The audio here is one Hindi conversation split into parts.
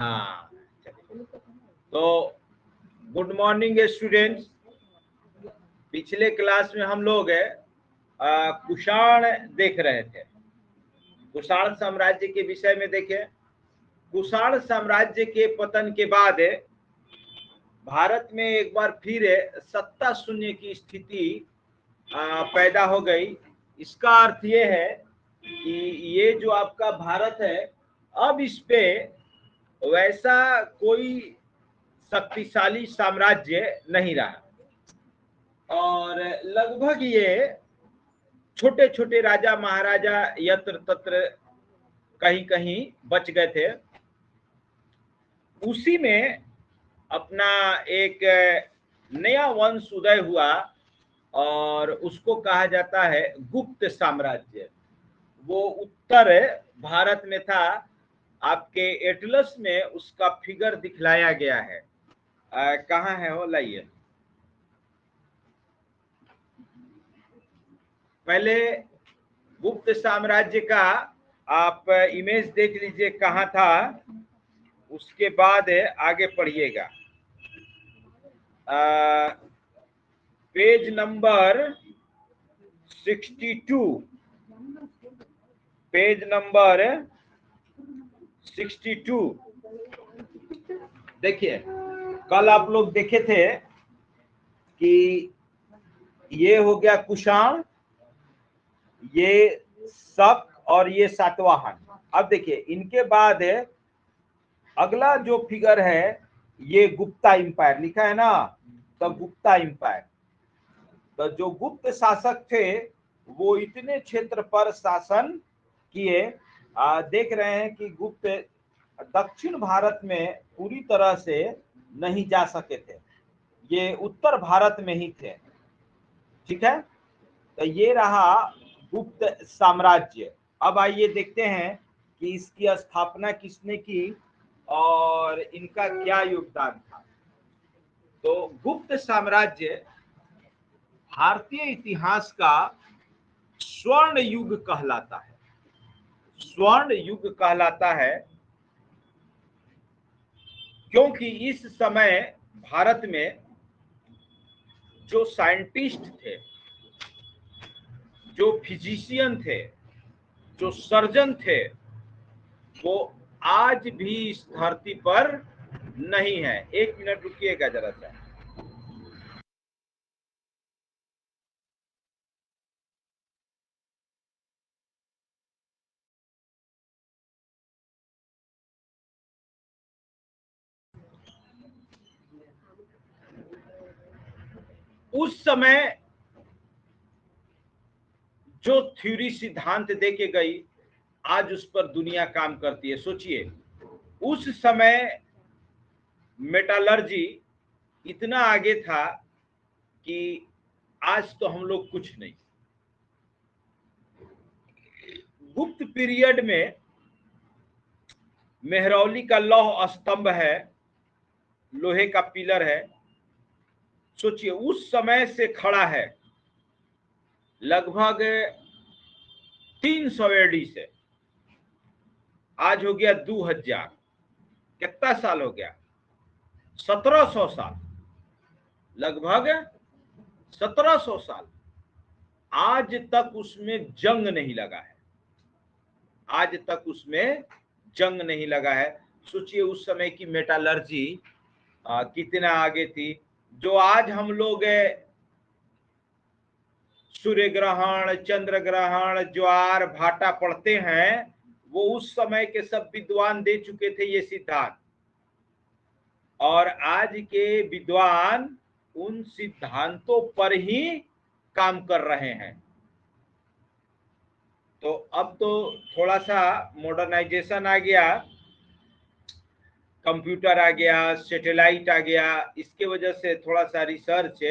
हाँ, तो गुड मॉर्निंग स्टूडेंट्स। पिछले क्लास में हम लोग कुषाण देख रहे थे। कुषाण साम्राज्य के विषय में देखें। कुषाण साम्राज्य के पतन के बाद भारत में एक बार फिर सत्ता शून्य की स्थिति पैदा हो गई। इसका अर्थ ये है कि ये जो आपका भारत है, अब इस पे वैसा कोई शक्तिशाली साम्राज्य नहीं रहा और लगभग ये छोटे छोटे राजा महाराजा यत्र तत्र कहीं कहीं बच गए थे। उसी में अपना एक नया वंश उदय हुआ और उसको कहा जाता है गुप्त साम्राज्य। वो उत्तर भारत में था। आपके एटलस में उसका फिगर दिखलाया गया है। कहाँ है वो, लाइए। पहले गुप्त साम्राज्य का आप इमेज देख लीजिए कहाँ था, उसके बाद आगे पढ़िएगा। Page number 62, page number 62। देखिए, कल आप लोग देखे थे कि ये हो गया कुषाण, ये शक और ये सातवाहन। अब देखिए, इनके बाद अगला जो फिगर है ये गुप्ता इंपायर लिखा है ना, तो गुप्ता इंपायर। तो जो गुप्त शासक थे वो इतने क्षेत्र पर शासन किए। देख रहे हैं कि गुप्त दक्षिण भारत में पूरी तरह से नहीं जा सके थे, ये उत्तर भारत में ही थे। ठीक है, तो ये रहा गुप्त साम्राज्य। अब आइए देखते हैं कि इसकी स्थापना किसने की और इनका क्या योगदान था। तो गुप्त साम्राज्य भारतीय इतिहास का स्वर्ण युग कहलाता है। स्वर्ण युग कहलाता है क्योंकि इस समय भारत में जो साइंटिस्ट थे, जो फिजिशियन थे, जो सर्जन थे, वो आज भी इस धरती पर नहीं है। एक मिनट रुकिएगा जरा सा। उस समय जो थ्योरी सिद्धांत देके गई, आज उस पर दुनिया काम करती है। सोचिए, उस समय मेटालर्जी इतना आगे था कि आज तो हम लोग कुछ नहीं। गुप्त पीरियड में मेहरौली का लौह स्तंभ है, लोहे का पिलर है। सोचिए, उस समय से खड़ा है लगभग 300 एडी से, आज हो गया 2000। कितना साल हो गया? 1700 साल, लगभग 1700 साल। आज तक उसमें जंग नहीं लगा है, आज तक उसमें जंग नहीं लगा है। सोचिए उस समय की मेटालर्जी कितना आगे थी। जो आज हम लोग सूर्य ग्रहण, चंद्र ग्रहण, ज्वार भाटा पढ़ते हैं, वो उस समय के सब विद्वान दे चुके थे ये सिद्धांत। और आज के विद्वान उन सिद्धांतों पर ही काम कर रहे हैं। तो अब तो थोड़ा सा मॉडर्नाइजेशन आ गया, कंप्यूटर आ गया, सैटेलाइट आ गया, इसके वजह से थोड़ा सा रिसर्च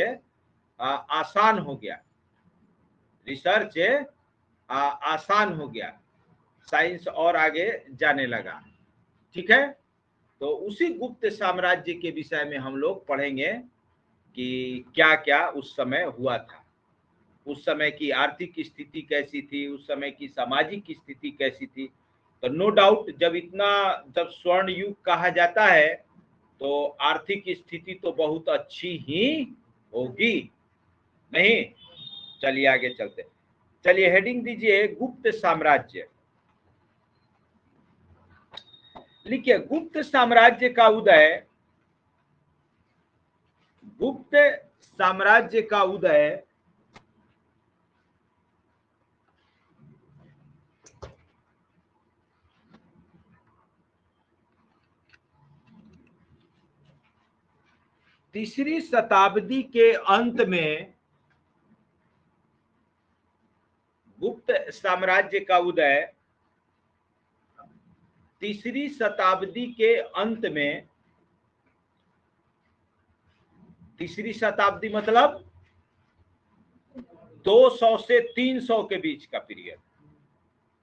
आसान हो गया। रिसर्च आसान हो गया, साइंस और आगे जाने लगा। ठीक है, तो उसी गुप्त साम्राज्य के विषय में हम लोग पढ़ेंगे कि क्या क्या उस समय हुआ था, उस समय की आर्थिक स्थिति कैसी थी, उस समय की सामाजिक स्थिति कैसी थी। तो नो डाउट जब स्वर्ण युग कहा जाता है तो आर्थिक स्थिति तो बहुत अच्छी ही होगी, नहीं? चलिए आगे चलते। चलिए हेडिंग दीजिए गुप्त साम्राज्य। लिखिए गुप्त साम्राज्य का उदय। गुप्त साम्राज्य का उदय तीसरी शताब्दी के अंत में। गुप्त साम्राज्य का उदय तीसरी शताब्दी के अंत में। तीसरी शताब्दी मतलब 200 से 300 के बीच का पीरियड।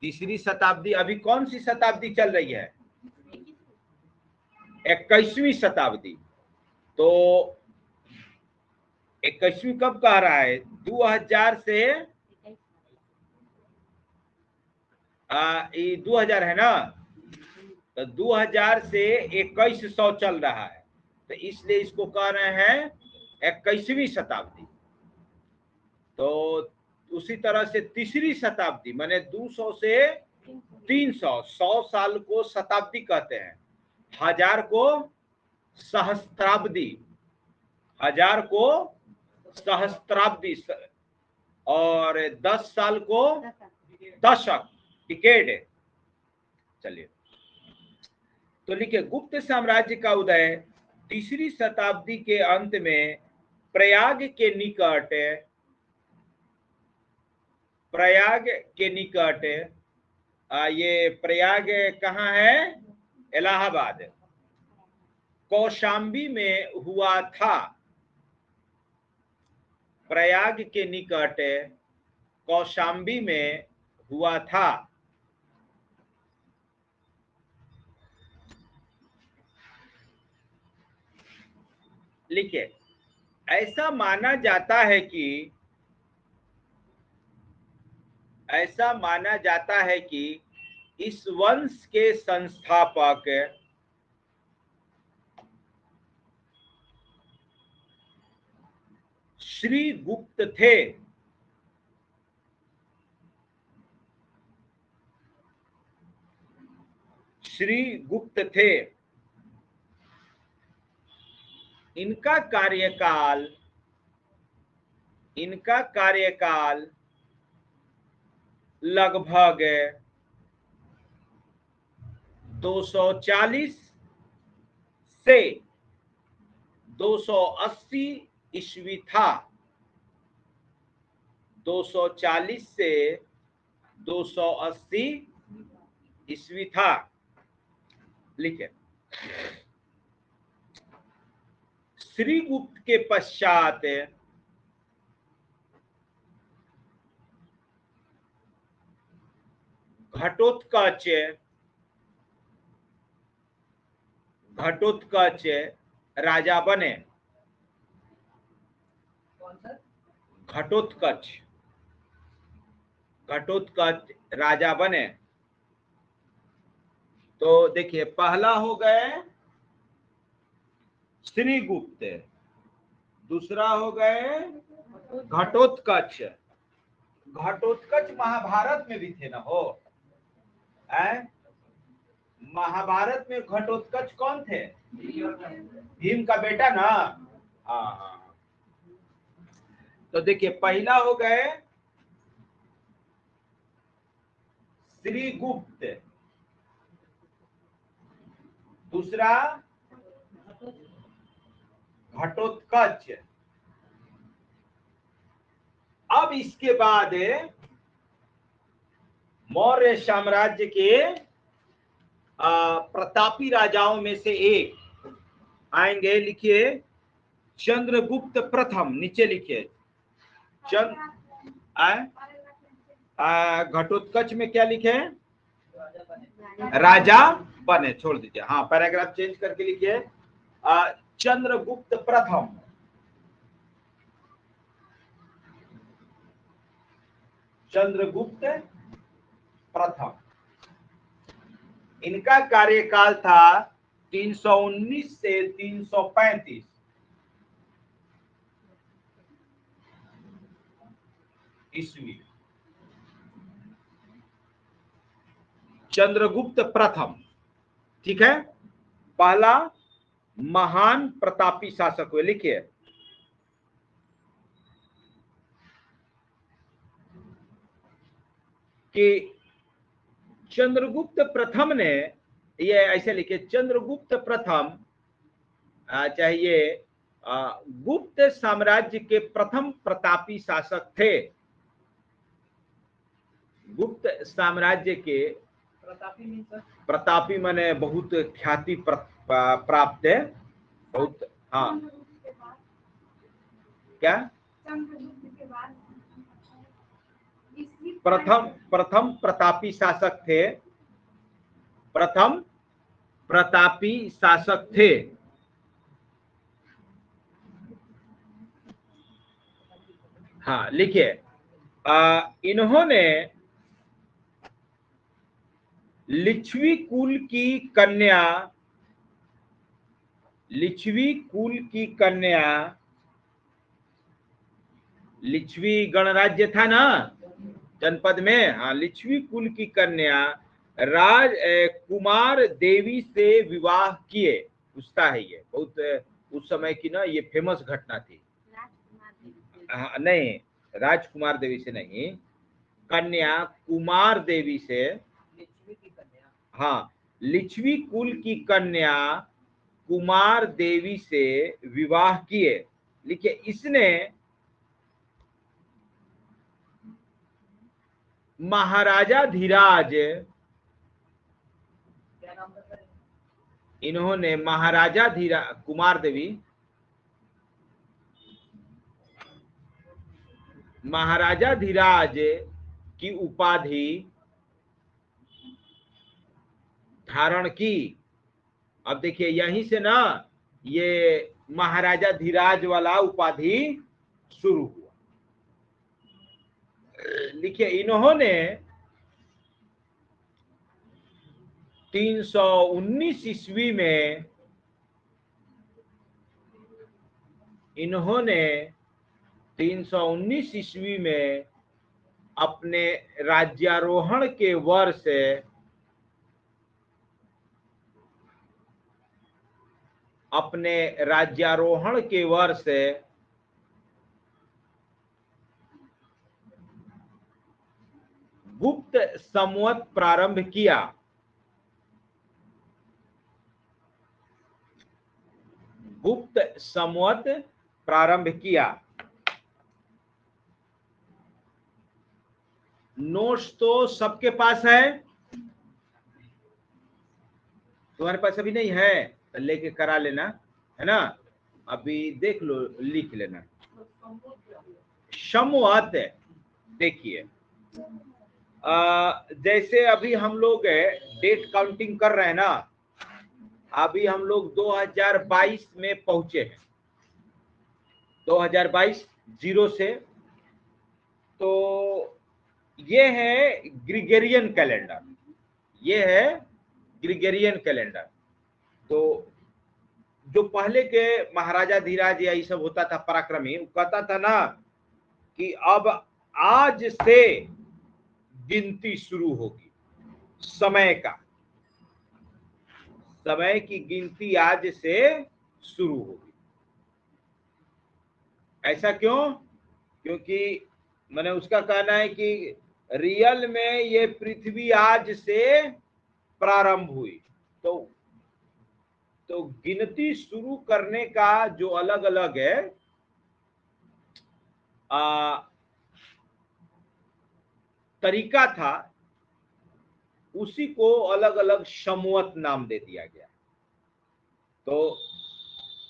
तीसरी शताब्दी अभी कौन सी शताब्दी चल रही है? 21वीं शताब्दी। तो 21वीं कब कह रहा है? 2000 से 2000 है ना, तो 2000 से 2100 चल रहा है, तो इसलिए इसको कह रहे हैं 21वीं शताब्दी। तो उसी तरह से तीसरी शताब्दी माने 200 से 300, 100 साल को शताब्दी कहते हैं, 1000 को सहस्त्राब्दी, 1000 को सहस्त्राब्दी, और 10 साल को दशक, डिकेड। चलिए तो लिखिए गुप्त साम्राज्य का उदय तीसरी शताब्दी के अंत में प्रयाग के निकट, प्रयाग के निकट, ये प्रयाग कहाँ है? इलाहाबाद, कौशाम्बी में हुआ था। प्रयाग के निकट कौशाम्बी में हुआ था। लिखिए ऐसा माना जाता है कि इस वंश के संस्थापक श्री गुप्त थे। श्री गुप्त थे। इनका कार्यकाल लगभग 240 से 280 ईस्वी था। 240 से 280 ईस्वी था। लिखे श्रीगुप्त के पश्चात घटोत्कच राजा बने। घटोत्कच राजा बने। तो देखिए पहला हो गए श्रीगुप्त, दूसरा हो गए घटोत्कच। घटोत्कच महाभारत में भी थे ना हो, महाभारत में घटोत्कच कौन थे? भीम का बेटा ना। हाँ। तो देखिए पहला हो गए श्रीगुप्त, दूसरा घटोत्कच। अब इसके बाद मौर्य साम्राज्य के प्रतापी राजाओं में से एक आएंगे। लिखिए चंद्रगुप्त प्रथम, नीचे लिखिए घटोत्कच में क्या लिखे? राजा बने। छोड़ दीजिए, हाँ पैराग्राफ चेंज करके लिखिए चंद्रगुप्त प्रथम। चंद्रगुप्त प्रथम। इनका कार्यकाल था 319 से 335 ईस्वी। चंद्रगुप्त प्रथम, ठीक है, पहला महान प्रतापी शासक हुए। लिखिए, कि चंद्रगुप्त प्रथम ने, ये ऐसे लिखिए, चंद्रगुप्त प्रथम चाहिए गुप्त साम्राज्य के प्रथम प्रतापी शासक थे। गुप्त साम्राज्य के प्रतापी माने बहुत ख्याति प्राप्त है, बहुत। हाँ, क्या प्रथम प्रतापी शासक थे, प्रथम प्रतापी शासक थे। हाँ, लिखिए, इन्होंने लिच्छवी कुल की कन्या, लिच्छवी कुल की कन्या, लिच्छवी गणराज्य था ना जनपद में, हाँ, लिच्छवी कुल की कन्या राज कुमार देवी से विवाह किए। पूछता है ये, बहुत उस समय की ना ये फेमस घटना थी। हाँ, नहीं, राजकुमार देवी से नहीं, कन्या कुमार देवी से, हाँ, लिच्छवी कुल की कन्या कुमार देवी से विवाह किए। लिखिए, इसने महाराजा धीराज, इन्होंने महाराजा धीराज, कुमार देवी महाराजा धीराज की उपाधि धारण की। अब देखिए, यहीं से ना ये महाराजा धीराज वाला उपाधि शुरू हुआ। लिखिए, इन्होंने 319 ईस्वी में, इन्होंने 319 ईस्वी में अपने राज्यारोहण के वर्ष, अपने राज्यारोहण के वर्ष गुप्त संवत प्रारंभ किया। गुप्त संवत प्रारंभ किया। नोट्स तो सबके पास है, तुम्हारे पास अभी नहीं है तो लेके करा लेना, है ना, अभी देख लो, लिख लेना। संवत, देखिए, जैसे अभी हम लोग डेट काउंटिंग कर रहे हैं ना, अभी हम लोग 2022 में पहुंचे हैं, 2022 जीरो से, तो ये है ग्रिगोरियन कैलेंडर, ये है ग्रिगोरियन कैलेंडर। तो जो पहले के महाराजा धीराज या ये सब होता था पराक्रमी, वो कहता था ना कि अब आज से गिनती शुरू होगी, समय का, समय की गिनती आज से शुरू होगी। ऐसा क्यों? क्योंकि मैंने उसका कहना है कि रियल में ये पृथ्वी आज से प्रारंभ हुई। तो गिनती शुरू करने का जो अलग अलग है तरीका था, उसी को अलग अलग संवत नाम दे दिया गया। तो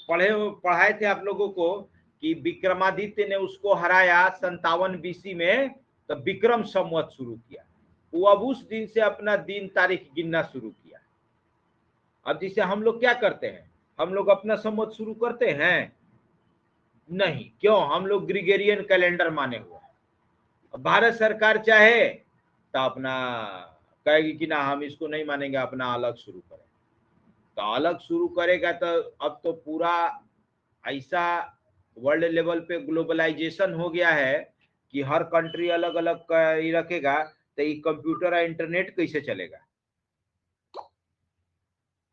पढ़ाए थे आप लोगों को कि विक्रमादित्य ने उसको हराया 57 बीसी में, तो विक्रम संवत शुरू किया। वो अब उस दिन से अपना दिन तारीख गिनना शुरू किया। अब जिसे हम लोग क्या करते हैं, हम लोग अपना संवत शुरू करते हैं नहीं, क्यों? हम लोग ग्रिगोरियन कैलेंडर माने हुए हैं। भारत सरकार चाहे तो अपना कहेगी कि ना हम इसको नहीं मानेंगे, अपना अलग शुरू करें। तो अलग शुरू करेगा तो अब तो पूरा ऐसा वर्ल्ड लेवल पे ग्लोबलाइजेशन हो गया है कि हर कंट्री अलग अलग ही रखेगा, तो ये कंप्यूटर और इंटरनेट कैसे चलेगा?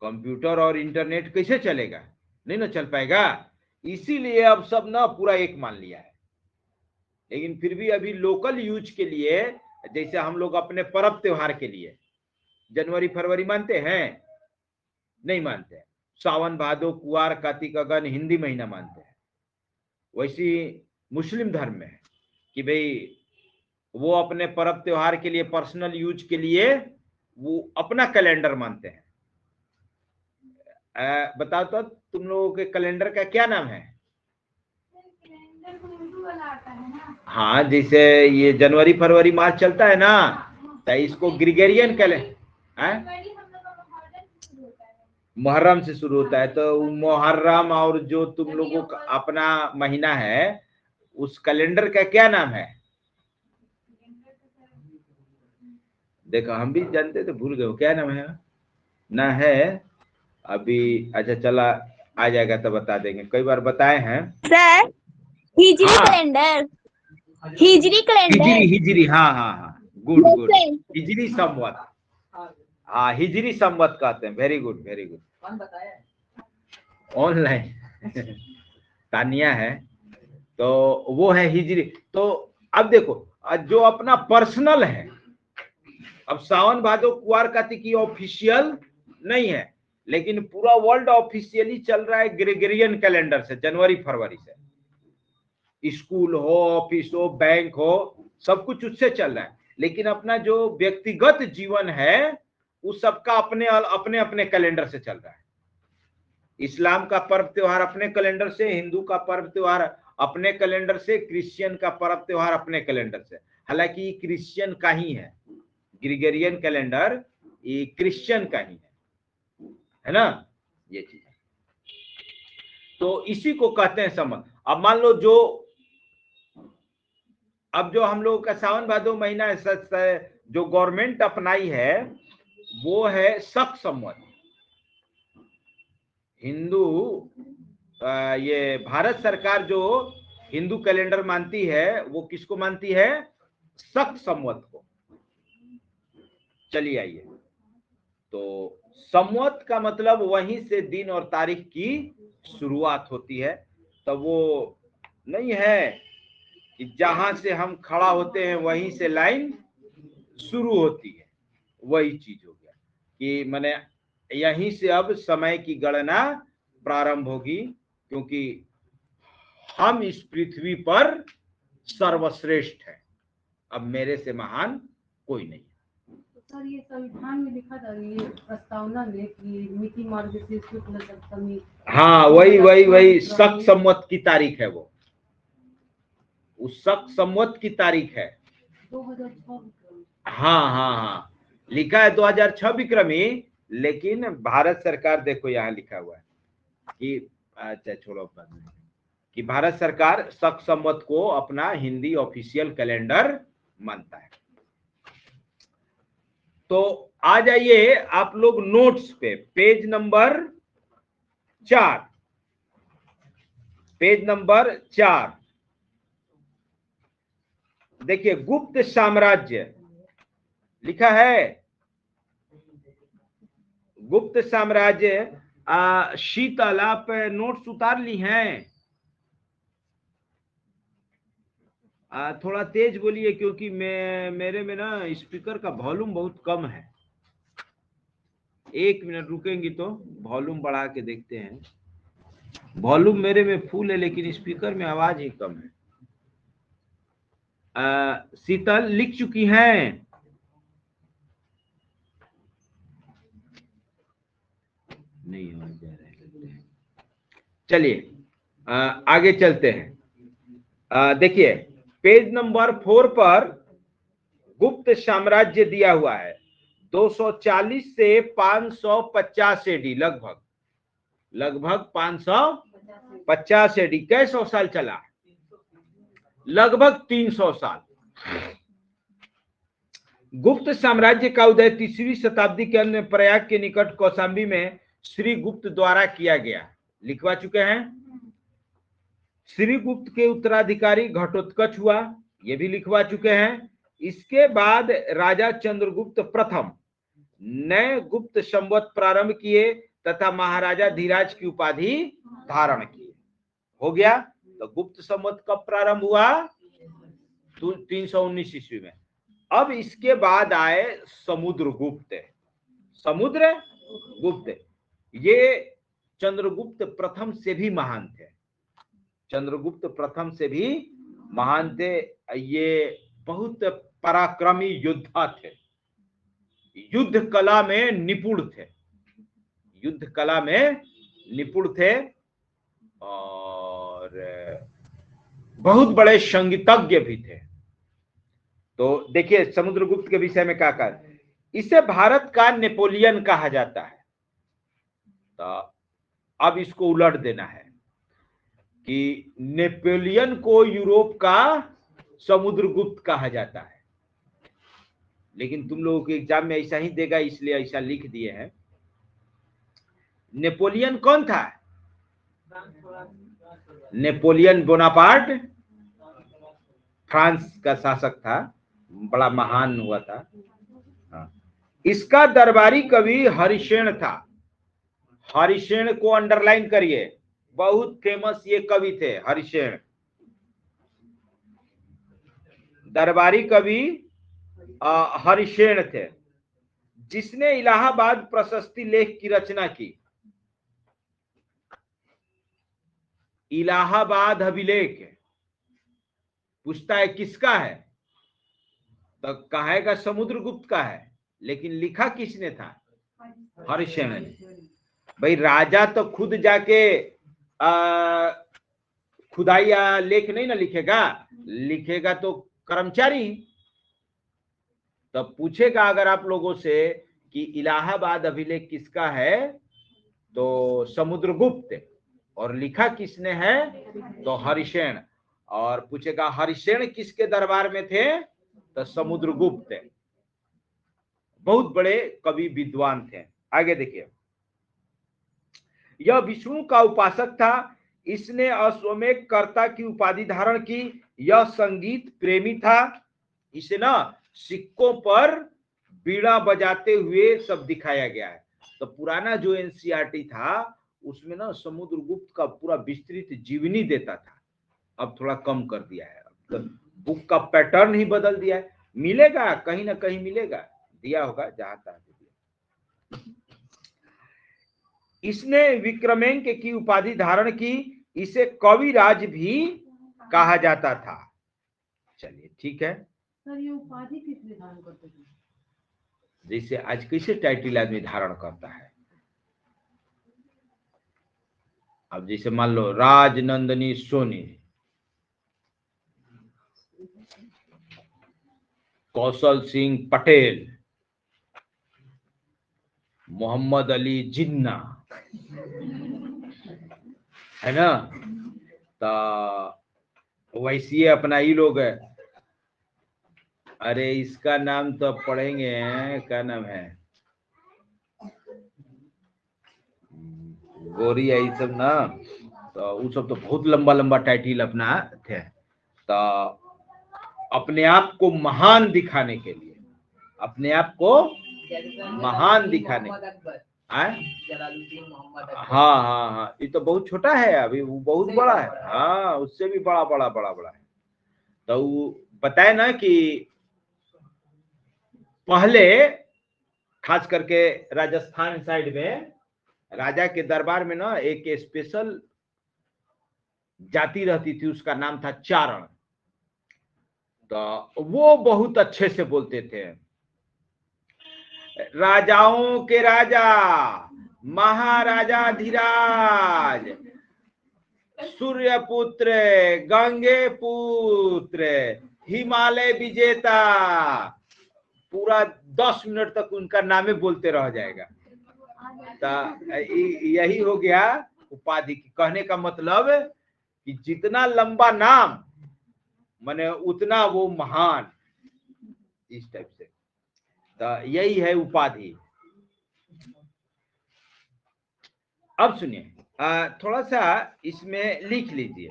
कंप्यूटर और इंटरनेट कैसे चलेगा? नहीं ना चल पाएगा। इसीलिए अब सब ना पूरा एक मान लिया है। लेकिन फिर भी अभी लोकल यूज के लिए, जैसे हम लोग अपने पर्व त्योहार के लिए जनवरी फरवरी मानते हैं, नहीं मानते हैं। सावन भादो कुआर कार्तिक अगन हिंदी महीना मानते हैं। वैसी मुस्लिम धर्म में है कि भाई वो अपने पर्व त्योहार के लिए, पर्सनल यूज के लिए वो अपना कैलेंडर मानते हैं। बताओ तो तुम लोगों के कैलेंडर का क्या नाम है? हाँ, जैसे ये जनवरी फरवरी मार्च चलता है ना, तो इसको ग्रिगोरियन कैलेंडर, मुहर्रम से शुरू होता है। तो मुहर्रम और जो तुम लोगों का अपना महीना है, उस कैलेंडर का क्या नाम है? देखो हम भी जानते तो भूल गए, क्या नाम है ना है अभी। अच्छा चला, आ जाएगा तो बता देंगे, कई बार बताए हैं सर। हिजरी कैलेंडर, हिजरी कैलेंडर, हिजरी हिजरी, हाँ हाँ हाँ, गुड गुड, हिजरी संवत। हाँ, हिजरी संवत कहते हैं। Very good very good. कौन बताया? ऑनलाइन तानिया है, तो वो है हिजरी। तो अब देखो, जो अपना पर्सनल है, अब सावन भादो कुआर कार्तिकी ऑफिशियल नहीं है, लेकिन पूरा वर्ल्ड ऑफिशियली चल रहा है ग्रेगोरियन कैलेंडर से, जनवरी फरवरी से। स्कूल हो, ऑफिस हो, बैंक हो, सब कुछ उससे चल रहा है। लेकिन अपना जो व्यक्तिगत जीवन है, उस सबका अपने अपने अपने कैलेंडर से चल रहा है। इस्लाम का पर्व त्योहार अपने कैलेंडर से, हिंदू का पर्व त्योहार अपने कैलेंडर से, क्रिश्चियन का पर्व त्योहार अपने कैलेंडर से। हालांकि क्रिश्चियन का ही है, ग्रिगोरियन कैलेंडर ये क्रिश्चियन का ही है ना, ये चीज। तो इसी को कहते हैं समझ। अब मान लो अब जो हम लोगों का सावन भादो महीना है, जो गवर्नमेंट अपनाई है वो है शक संवत। हिंदू ये भारत सरकार जो हिंदू कैलेंडर मानती है, वो किसको मानती है? शक संवत को। चलिए आइए, तो संवत का मतलब वहीं से दिन और तारीख की शुरुआत होती है। तो वो नहीं है कि जहां से हम खड़ा होते हैं वहीं से लाइन शुरू होती है। वही चीज हो गया कि मैंने यहीं से अब समय की गणना प्रारंभ होगी, क्योंकि हम इस पृथ्वी पर सर्वश्रेष्ठ है। अब मेरे से महान कोई नहीं। सर ये संविधान में लिखा था, ये प्रस्तावना में कि मिति मार्ग से शुक्ल सप्तमी। हाँ, वही शक संवत की तारीख है वो, उस शक संवत की तारीख है 2006। हाँ हाँ हाँ, लिखा है 2006 विक्रमी। लेकिन भारत सरकार, देखो यहाँ लिखा हुआ है कि, अच्छा छोड़ो, कि भारत सरकार शक संवत को अपना हिंदी ऑफिशियल कैलेंडर मानता है। तो आ जाइए आप लोग नोट्स पे, पेज नंबर 4, पेज नंबर 4 देखिए, गुप्त साम्राज्य लिखा है। गुप्त साम्राज्य। शीतल, आप नोट्स उतार ली हैं? थोड़ा तेज बोलिए, क्योंकि मेरे में ना स्पीकर का वॉल्यूम बहुत कम है। 1 मिनट रुकेंगी तो वॉल्यूम बढ़ा के देखते हैं। वॉल्यूम मेरे में फुल है, लेकिन स्पीकर में आवाज ही कम है। शीतल लिख चुकी हैं? नहीं हो जा रहे हैं। चलिए आगे चलते हैं। देखिए पेज नंबर 4 पर गुप्त साम्राज्य दिया हुआ है। 240 से 550 एडी, लगभग 550 एडी। कै 100 साल चला? लगभग 300 साल। गुप्त साम्राज्य का उदय 3वीं शताब्दी के अंत में प्रयाग के निकट कौशाम्बी में श्री गुप्त द्वारा किया गया। लिखवा चुके हैं। श्री गुप्त के उत्तराधिकारी घटोत्कच हुआ, ये भी लिखवा चुके हैं। इसके बाद राजा चंद्रगुप्त प्रथम नए गुप्त संवत प्रारंभ किए तथा महाराजा धीराज की उपाधि धारण किए। हो गया। तो गुप्त संवत कब प्रारंभ हुआ? 319 ईस्वी में। अब इसके बाद आए समुद्रगुप्त। समुद्रगुप्त ये चंद्रगुप्त प्रथम से भी महान थे। चंद्रगुप्त प्रथम से भी महान थे। ये बहुत पराक्रमी योद्धा थे, युद्ध कला में निपुण थे, युद्ध कला में निपुण थे और बहुत बड़े संगीतज्ञ भी थे। तो देखिए समुद्रगुप्त के विषय में क्या कहा, इसे भारत का नेपोलियन कहा जाता है। तो अब इसको उलट देना है कि नेपोलियन को यूरोप का समुद्रगुप्त कहा जाता है, लेकिन तुम लोगों के एग्जाम में ऐसा ही देगा इसलिए ऐसा लिख दिए हैं। नेपोलियन कौन था? नेपोलियन बोनापार्ट फ्रांस का शासक था, बड़ा महान हुआ था। हाँ। इसका दरबारी कवि हरिसेन था। हरिसेन को अंडरलाइन करिए, बहुत फेमस ये कवि थे हरिसेन। दरबारी कवि हरिसेन थे, जिसने इलाहाबाद प्रशस्ति लेख की रचना की। इलाहाबाद अभिलेख पूछता है किसका है, तो कहेगा समुद्रगुप्त का है, लेकिन लिखा किसने था? हरिसेन ने। भाई राजा तो खुद जाके खुदाई या लेख नहीं ना लिखेगा, लिखेगा तो कर्मचारी। तब पूछेगा अगर आप लोगों से कि इलाहाबाद अभिलेख किसका है, तो समुद्रगुप्त, और लिखा किसने है, तो हरिसेन। और पूछेगा हरिसेन किसके दरबार में थे, तो समुद्रगुप्त। बहुत बड़े कवि विद्वान थे। आगे देखिए, यह विष्णु का उपासक था। इसने अश्वमेध कर्ता की उपाधि धारण की। यह संगीत प्रेमी था। इसे ना सिक्कों पर बीड़ा बजाते हुए सब दिखाया गया है। तो पुराना जो एनसीईआरटी था उसमें ना समुद्रगुप्त का पूरा विस्तृत जीवनी देता था, अब थोड़ा कम कर दिया है। तो बुक का पैटर्न ही बदल दिया है। मिलेगा कहीं ना कहीं, मिलेगा, दिया होगा जहां तक दिया। इसने विक्रमांक की उपाधि धारण की। इसे कविराज भी कहा जाता था। चलिए ठीक है। सर ये उपाधि किसने धारण करते थे? जैसे आज कैसे टाइटल आदमी धारण करता है, अब जैसे मान लो राजनंदिनी सोनी, कौशल सिंह पटेल, मोहम्मद अली जिन्ना, है ना। तो वैसे अपना ही लोग है। अरे इसका नाम तो पढ़ेंगे, क्या नाम है, गोरी यही सब ना। तो वो सब तो बहुत लंबा लंबा टाइटल अपना थे। तो अपने आप को महान दिखाने के लिए, अपने आप को महान दिखाने, हाँ हाँ हाँ, ये तो बहुत छोटा है, अभी वो बहुत बड़ा है। हाँ उससे भी बड़ा बड़ा बड़ा बड़ा है। तो वो बताए ना कि पहले खास करके राजस्थान साइड में राजा के दरबार में ना एक स्पेशल जाति रहती थी, उसका नाम था चारण। तो वो बहुत अच्छे से बोलते थे, राजाओं के राजा महाराजा धीराज, सूर्य पुत्र, गंगे पुत्र, हिमालय विजेता। पूरा 10 मिनट तक उनका नामे बोलते रह जाएगा। तो यही हो गया उपाधि की। कहने का मतलब कि जितना लंबा नाम माने उतना वो महान, इस टाइप से। तो यही है उपाधि। अब सुनिए, थोड़ा सा इसमें लिख लीजिए,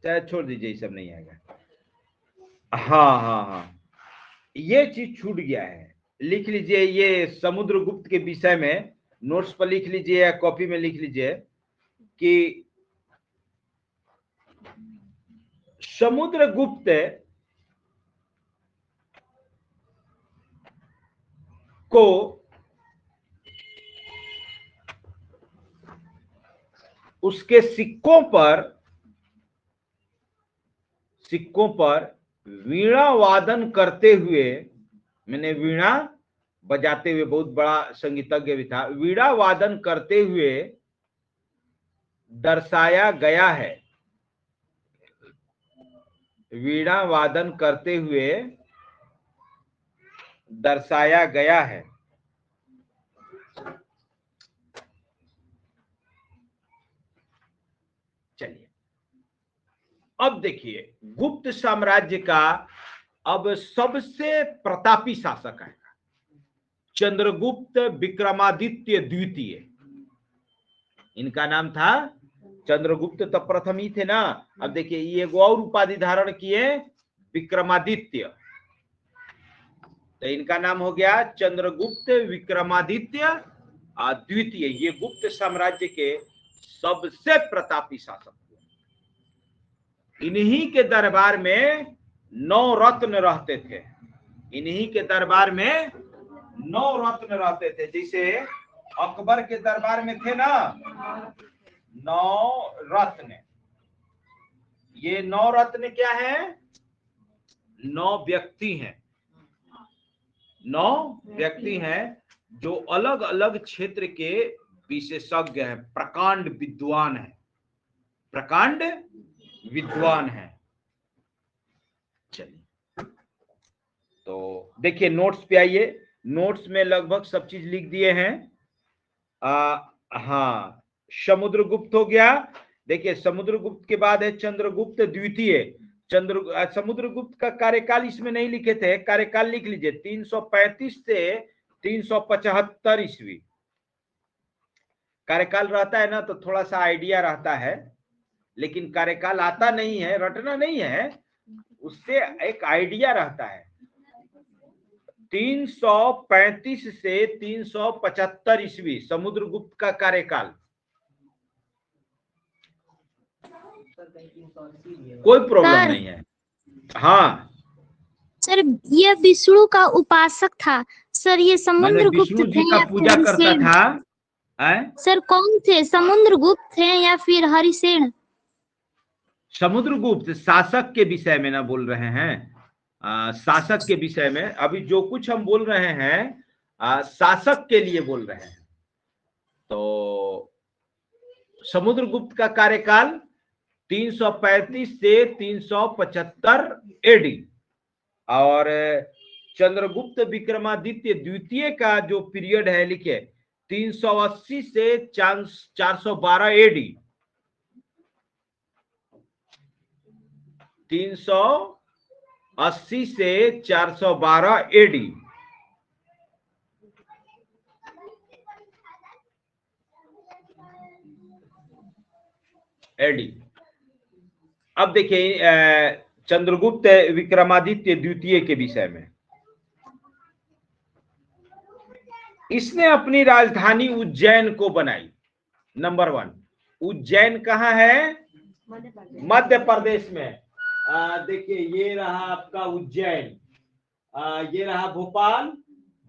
चाहे छोड़ दीजिए, ये सब नहीं आएगा। हाँ हाँ हाँ, ये चीज छूट गया है, लिख लीजिए। ये समुद्रगुप्त के विषय में नोट्स पर लिख लीजिए या कॉपी में लिख लीजिए कि समुद्रगुप्त को उसके सिक्कों पर वीणा वादन करते हुए, मैंने वीणा बजाते हुए, बहुत बड़ा संगीतज्ञ भी था, वीणा वादन करते हुए दर्शाया गया है। वीणा वादन करते हुए दर्शाया गया है। चलिए अब देखिए, गुप्त साम्राज्य का अब सबसे प्रतापी शासक है चंद्रगुप्त विक्रमादित्य द्वितीय। इनका नाम था चंद्रगुप्त, तो प्रथम ही थे ना। अब देखिए ये एक और उपाधि धारण किए, विक्रमादित्य, तो इनका नाम हो गया चंद्रगुप्त विक्रमादित्य द्वितीय। ये गुप्त साम्राज्य के सबसे प्रतापी शासक हुए। इन्हीं के दरबार में 9 रत्न रहते थे। इन्हीं के दरबार में 9 रत्न रहते थे। जैसे अकबर के दरबार में थे ना 9 रत्न। ये 9 रत्न क्या है? 9 व्यक्ति हैं। 9 व्यक्ति हैं जो अलग अलग क्षेत्र के विशेषज्ञ हैं, प्रकांड विद्वान हैं, प्रकांड विद्वान हैं। चलिए तो देखिए नोट्स पे आइए। नोट्स में लगभग सब चीज लिख दिए हैं। हाँ, समुद्रगुप्त हो गया। देखिए समुद्रगुप्त के बाद है चंद्रगुप्त द्वितीय। समुद्रगुप्त का कार्यकाल इसमें नहीं लिखे थे, कार्यकाल लिख लीजिए 335 से 375 ईस्वी कार्यकाल रहता है ना, तो थोड़ा सा आइडिया रहता है, लेकिन कार्यकाल आता नहीं है, रटना नहीं है, उससे एक आइडिया रहता है। 335 से 375 ईस्वी समुद्रगुप्त का कार्यकाल। कोई प्रॉब्लम नहीं है। हाँ सर, ये विष्णु का उपासक था सर। ये समुद्रगुप्त विष्णु जी थे का या पूजा फिर करता हरिसेन? था। सर कौन थे, समुद्रगुप्त थे या फिर हरिसेन? समुद्रगुप्त शासक के विषय में ना बोल रहे हैं, शासक के विषय में। अभी जो कुछ हम बोल रहे हैं शासक के लिए बोल रहे हैं। तो समुद्रगुप्त का कार्यकाल 335 से 375 एडी, और चंद्रगुप्त विक्रमादित्य द्वितीय का जो पीरियड है लिखे 380 से 412 एडी। 380 से 412 एडी। एडी। अब देखिए चंद्रगुप्त विक्रमादित्य द्वितीय के विषय में। इसने अपनी राजधानी उज्जैन को बनाई। नंबर 1, उज्जैन कहाँ है? मध्य प्रदेश में। देखिए ये रहा आपका उज्जैन, ये रहा भोपाल।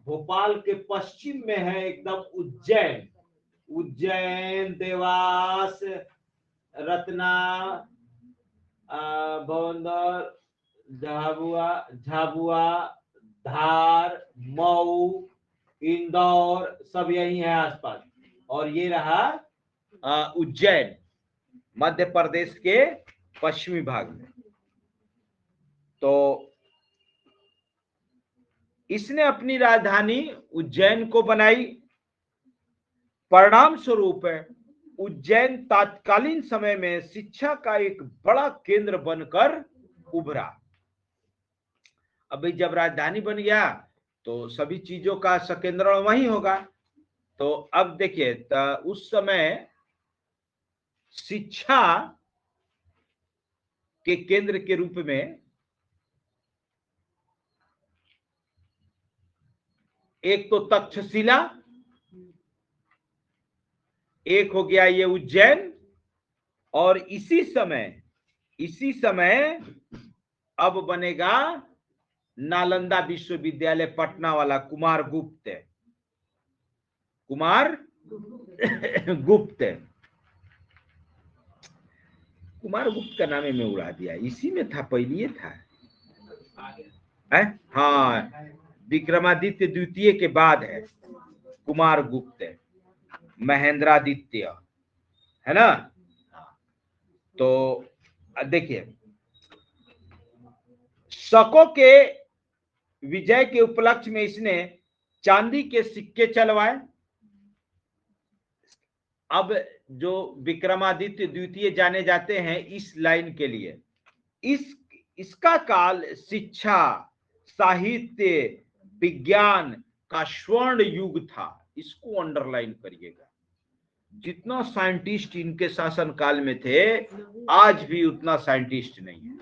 भोपाल के पश्चिम में है एकदम उज्जैन। उज्जैन, देवास, रत्ना, भवंदर, झाबुआ, धार, मऊ, इंदौर, सब यही है आसपास। और ये रहा उज्जैन, मध्य प्रदेश के पश्चिमी भाग में। तो इसने अपनी राजधानी उज्जैन को बनाई। परिणाम स्वरूप उज्जैन तत्कालीन समय में शिक्षा का एक बड़ा केंद्र बनकर उभरा। अभी जब राजधानी बन गया तो सभी चीजों का संकेंद्रण वहीं होगा। तो अब देखिए, उस समय शिक्षा के केंद्र के रूप में एक तो तक्षशिला, एक हो गया ये उज्जैन, और इसी समय अब बनेगा नालंदा विश्वविद्यालय पटना वाला, कुमार गुप्त का नाम में उड़ा दिया, इसी में था, पहले था हाँ, विक्रमादित्य द्वितीय के बाद है कुमार गुप्त, महेंद्रादित्य, है ना। तो देखिए, शकों के विजय के उपलक्ष्य में इसने चांदी के सिक्के चलवाए। अब जो विक्रमादित्य द्वितीय जाने जाते हैं इस लाइन के लिए, इसका काल शिक्षा, साहित्य, विज्ञान का स्वर्ण युग था। इसको अंडरलाइन करिएगा। जितना साइंटिस्ट इनके शासन काल में थे, आज भी उतना साइंटिस्ट नहीं है।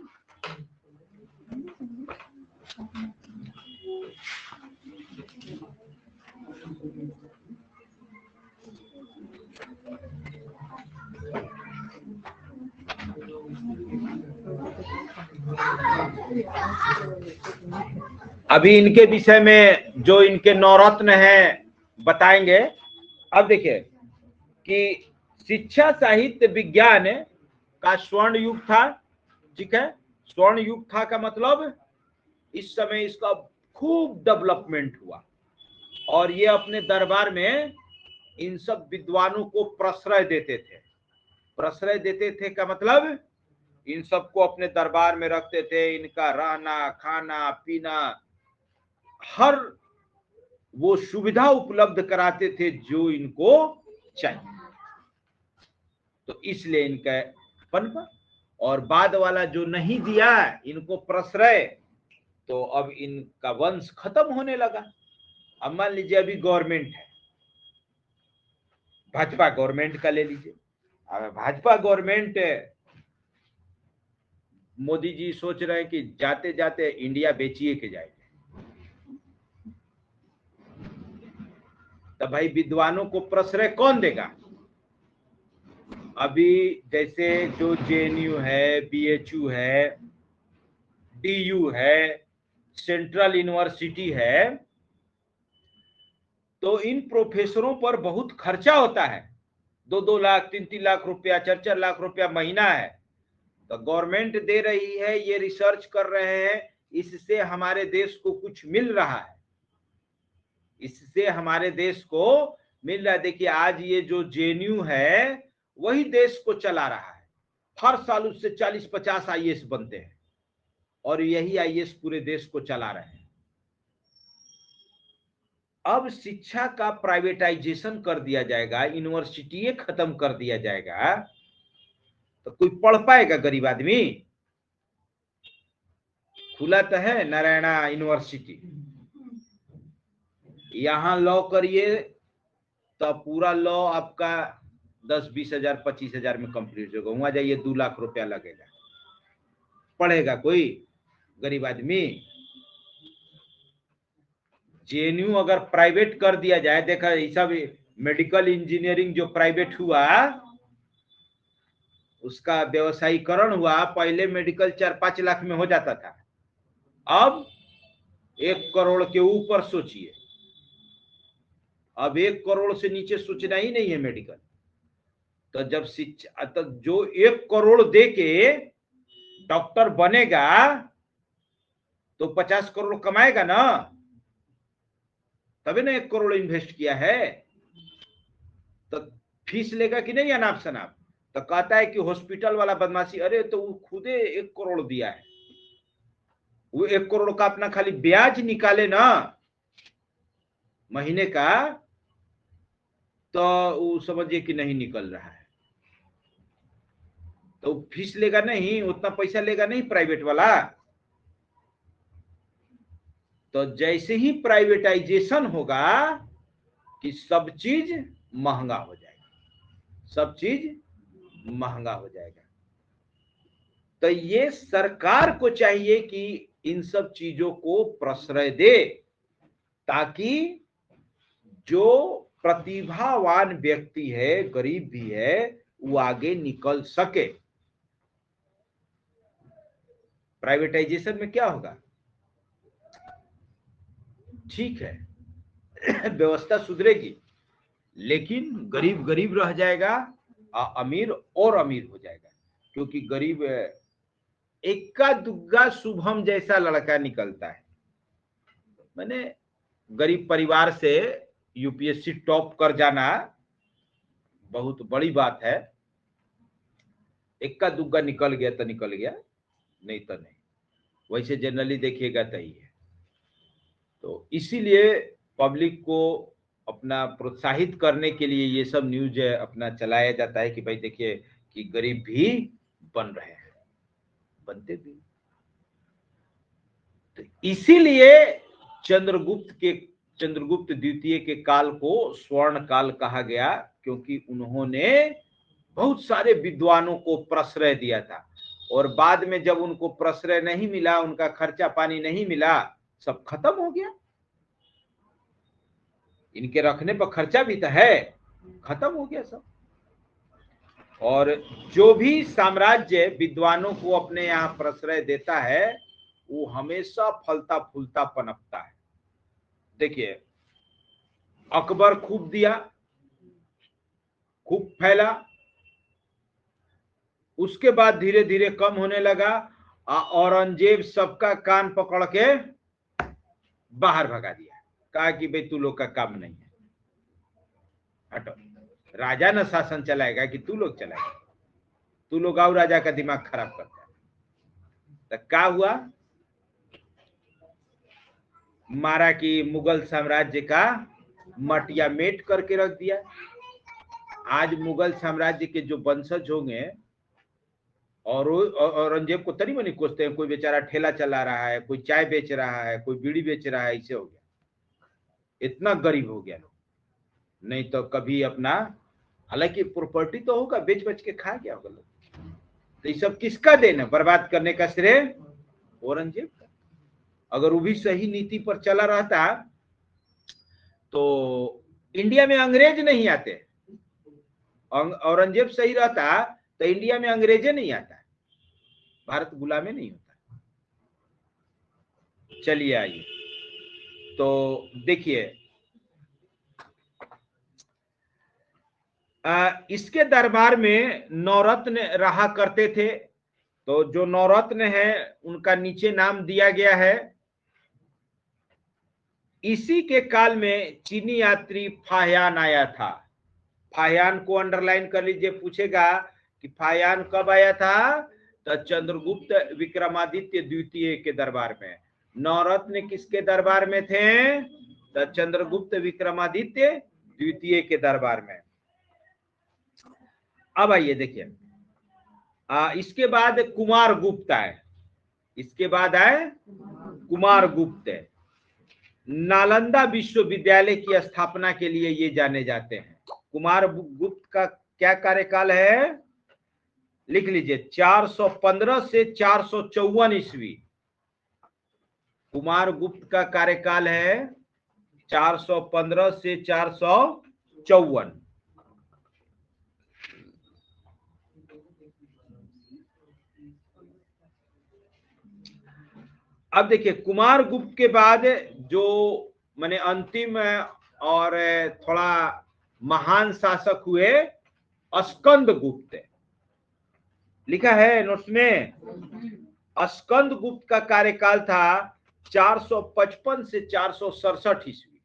अभी इनके विषय में जो इनके नवरत्न हैं बताएंगे। अब देखिए कि शिक्षा, साहित्य, विज्ञान का स्वर्ण युग था। ठीक है, स्वर्ण युग था का मतलब इस समय इसका खूब डेवलपमेंट हुआ, और ये अपने दरबार में इन सब विद्वानों को प्रश्रय देते थे का मतलब इन सबको अपने दरबार में रखते थे। इनका रहना, खाना, पीना, हर वो सुविधा उपलब्ध कराते थे जो इनको चाहिए। तो इसलिए इनका पनपा। और बाद वाला जो नहीं दिया इनको प्रश्रय, तो अब इनका वंश खत्म होने लगा। अब मान लीजिए अभी गवर्नमेंट है, भाजपा गवर्नमेंट का ले लीजिए। अब भाजपा गवर्नमेंट, मोदी जी सोच रहे हैं कि जाते जाते इंडिया बेचिए के जाएंगे। तो भाई विद्वानों को प्रश्रय कौन देगा? अभी जैसे जो जेएनयू है, बीएचयू है, डीयू है, सेंट्रल यूनिवर्सिटी है, तो इन प्रोफेसरों पर बहुत खर्चा होता है। 2-2 लाख, 3-3 लाख रुपया, 4-4 लाख रुपया महीना है। तो गवर्नमेंट दे रही है, ये रिसर्च कर रहे हैं, इससे हमारे देश को कुछ मिल रहा है, इससे हमारे देश को मिल रहा है। देखिए आज ये जो जेएनयू है वही देश को चला रहा है। हर साल उससे 40-50 आईएएस बनते हैं, और यही आईएएस पूरे देश को चला रहे हैं। अब शिक्षा का प्राइवेटाइजेशन कर दिया जाएगा, यूनिवर्सिटी खत्म कर दिया जाएगा, तो कोई पढ़ पाएगा गरीब आदमी? खुला तो है नारायणा यूनिवर्सिटी, यहां लॉ करिए तो पूरा लॉ आपका 10-20 हजार 25 हजार में कंप्लीट होगा। वहां जाइए 2 लाख रुपया लगेगा। पढ़ेगा कोई गरीब आदमी? जेएनयू अगर प्राइवेट कर दिया जाए, देखा ये सब मेडिकल इंजीनियरिंग जो प्राइवेट हुआ, उसका व्यवसायीकरण हुआ। पहले मेडिकल 4-5 लाख में हो जाता था, अब 1 करोड़ के ऊपर सोचिए। अब 1 करोड़ से नीचे सोचना ही नहीं है मेडिकल। तो जब शिक्षा, तो जो 1 करोड़ दे के डॉक्टर बनेगा तो 50 करोड़ कमाएगा ना, तभी ना 1 करोड़ इन्वेस्ट किया है। तो फीस लेगा कि नहीं अनाप शनाप? तो कहता है कि हॉस्पिटल वाला बदमाशी, अरे तो वो खुदे 1 करोड़ दिया है, वो 1 करोड़ का अपना खाली ब्याज निकाले ना महीने का, तो वो समझिए कि नहीं निकल रहा है। तो फीस लेगा नहीं, उतना पैसा लेगा नहीं प्राइवेट वाला। तो जैसे ही प्राइवेटाइजेशन होगा कि सब चीज महंगा हो जाएगा, सब चीज महंगा हो जाएगा। तो ये सरकार को चाहिए कि इन सब चीजों को प्रश्रय दे, ताकि जो प्रतिभावान व्यक्ति है, गरीब भी है, वो आगे निकल सके। प्राइवेटाइजेशन में क्या होगा, ठीक है व्यवस्था सुधरेगी, लेकिन गरीब गरीब रह जाएगा, अमीर और अमीर हो जाएगा। क्योंकि गरीब इक्का दुग्गा शुभम जैसा लड़का निकलता है। मैंने गरीब परिवार से यूपीएससी टॉप कर जाना बहुत बड़ी बात है। इक्का दुग्गा निकल गया तो निकल गया, नहीं तो नहीं। वैसे जनरली देखिएगा तो ही है। तो इसीलिए पब्लिक को अपना प्रोत्साहित करने के लिए ये सब न्यूज अपना चलाया जाता है कि भाई देखिए कि गरीब भी बन रहे हैं, बनते भी। तो इसीलिए चंद्रगुप्त द्वितीय के काल को स्वर्ण काल कहा गया, क्योंकि उन्होंने बहुत सारे विद्वानों को प्रश्रय दिया था। और बाद में जब उनको प्रश्रय नहीं मिला, उनका खर्चा पानी नहीं मिला, सब खत्म हो गया। इनके रखने पर खर्चा भी तो है, खत्म हो गया सब। और जो भी साम्राज्य विद्वानों को अपने यहाँ प्रश्रय देता है, वो हमेशा फलता फूलता पनपता है। देखिए अकबर खूब दिया, खूब फैला, उसके बाद धीरे धीरे कम होने लगा। औरंगजेब सबका कान पकड़ के बाहर भगा दिया, कहा कि भाई तू लोग का काम नहीं है, हटो। राजा न शासन चलाएगा कि तू लोग चलाएगा, तू लोग आओ राजा का दिमाग खराब करता है। तो क्या हुआ, मारा कि मुगल साम्राज्य का मटिया मेट करके रख दिया। आज मुगल साम्राज्य के जो वंशज होंगे, और औरंगजेब को तनी मनी कोसते हैं, कोई बेचारा ठेला चला रहा है, कोई चाय बेच रहा है, कोई बीड़ी बेच रहा है, ऐसे हो गया, इतना गरीब हो गया लोग। नहीं तो कभी अपना, हालांकि प्रॉपर्टी तो होगा, बेच बच के खा गया होगा लोग। तो ये सब किसका देन है, बर्बाद करने का श्रेय औरंगजेब का। अगर वो भी सही नीति पर चला रहता तो इंडिया में अंग्रेज नहीं आते। औरंगजेब सही रहता तो इंडिया में अंग्रेजे नहीं आता, भारत गुलामी नहीं होता। चलिए आइए, तो देखिए इसके दरबार में नवरत्न रहा करते थे। तो जो नवरत्न है उनका नीचे नाम दिया गया है। इसी के काल में चीनी यात्री फाहियान आया था। फाहियान को अंडरलाइन कर लीजिए, पूछेगा कि फाहियान कब आया था, तो चंद्रगुप्त विक्रमादित्य द्वितीय के दरबार में। नवरत्न किसके दरबार में थे, तो चंद्रगुप्त विक्रमादित्य द्वितीय के दरबार में। अब आइए देखिए, इसके बाद कुमार गुप्त आए, इसके बाद आए कुमार गुप्त। नालंदा विश्वविद्यालय की स्थापना के लिए ये जाने जाते हैं। कुमार गुप्त का क्या कार्यकाल है, लिख लीजिए, 415 से 454 ईस्वी। कुमार गुप्त का कार्यकाल है 415 से 454। अब देखिए कुमार गुप्त के बाद जो माने अंतिम और थोड़ा महान शासक हुए स्कंद गुप्त, लिखा है नोट्स में। स्कंद गुप्त का कार्यकाल था 455 से 467 ईस्वी,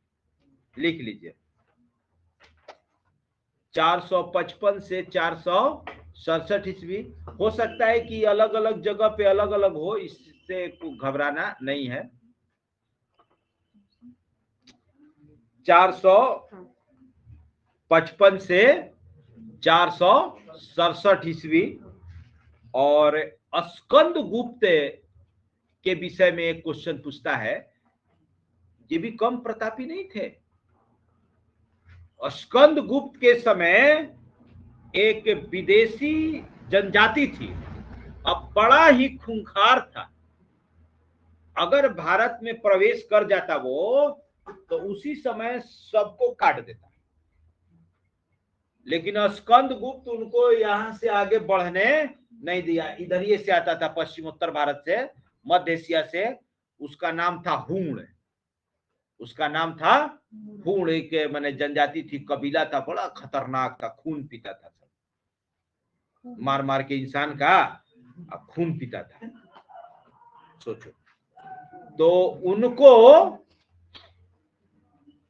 लिख लीजिए, 455 से 467 ईस्वी। हो सकता है कि अलग अलग जगह पे अलग अलग हो, इससे घबराना नहीं है। 455 से 467 ईस्वी। और स्कंद गुप्त के विषय में एक क्वेश्चन पूछता है ये भी कम प्रतापी नहीं थे। स्कंद गुप्त के समय एक विदेशी जनजाति थी, अब बड़ा ही खूंखार था। अगर भारत में प्रवेश कर जाता वो, तो उसी समय सबको काट देता। लेकिन स्कंद गुप्त उनको यहां से आगे बढ़ने नहीं दिया। इधर ही से आता था, पश्चिमोत्तर भारत से, मध्य एशिया से। उसका नाम था हूण। उसका नाम था हूण, एक माने जनजाति थी, कबीला था, बड़ा खतरनाक था, खून पीता था, सब मार मार के इंसान का खून पीता था। सोचो, तो उनको